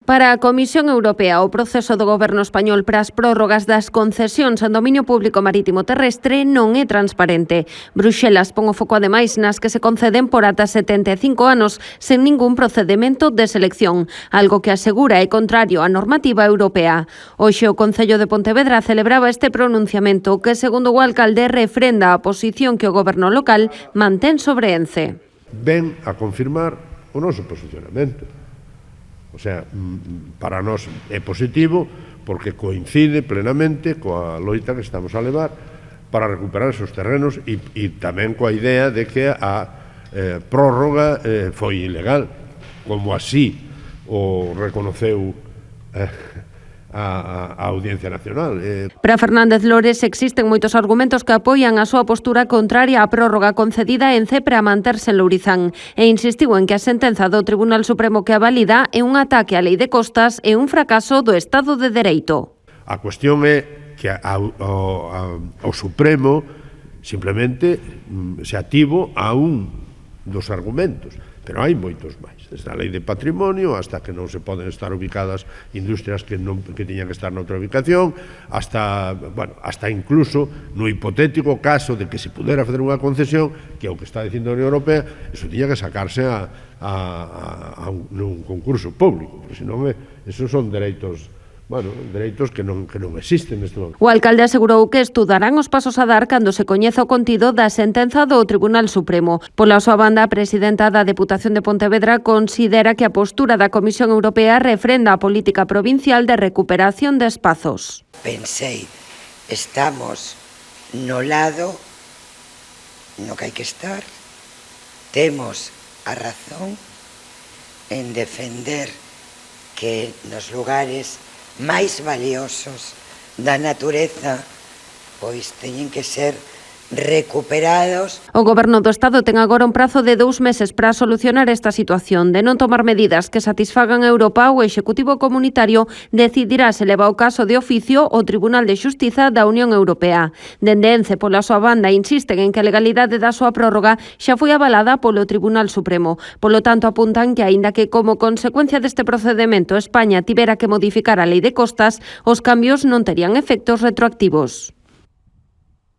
Para a Comisión Europea, o proceso do Goberno español para as prórrogas das concesións en dominio público marítimo terrestre non é transparente. Bruxelas pon o foco ademais nas que se conceden por ata 75 anos sen ningún procedemento de selección, algo que asegura é contrario á normativa europea. Hoxe o Concello de Pontevedra celebraba este pronunciamento que, segundo o alcalde, refrenda a posición que o Goberno local mantén sobre Ence. Ven a confirmar o noso posicionamento. O sea, para nós é positivo porque coincide plenamente coa loita que estamos a levar para recuperar esos terrenos e tamén coa idea de que a prórroga foi ilegal, como así o reconoceu a Audiencia Nacional. Para Fernández Lores existen moitos argumentos que apoian a súa postura contraria á prórroga concedida en CE para manterse en Lourizán e insistiu en que a sentenza do Tribunal Supremo que a valida é un ataque á lei de costas e un fracaso do Estado de Dereito. A cuestión é que o Supremo simplemente se ativo a un dos argumentos, pero hai moitos máis. Desde a lei de patrimonio hasta que non se poden estar ubicadas industrias que tiñan que estar noutra ubicación, hasta incluso no hipotético caso de que se pudera facer unha concesión, que é o que está dicindo a Unión Europea, eso tiña que sacarse nun concurso público, porque senón esos son dereitos que non existen neste momento. O alcalde asegurou que estudarán os pasos a dar cando se coñeza o contido da sentenza do Tribunal Supremo. Pola súa banda, a presidenta da Deputación de Pontevedra considera que a postura da Comisión Europea refrenda a política provincial de recuperación de espazos. Pensei, estamos no lado no que hai que estar, temos a razón en defender que nos lugares máis valiosos da natureza pois teñen que ser recuperados. O Goberno do Estado ten agora un prazo de 2 meses para solucionar esta situación. De non tomar medidas que satisfagan a Europa, o Executivo Comunitario decidirá se leva o caso de oficio ao Tribunal de Xustiza da Unión Europea. Dende Ence, pola súa banda, insisten en que a legalidade da súa prórroga xa foi avalada polo Tribunal Supremo. Polo tanto, apuntan que, aínda que como consecuencia deste procedemento España tivera que modificar a lei de costas, os cambios non terían efectos retroactivos.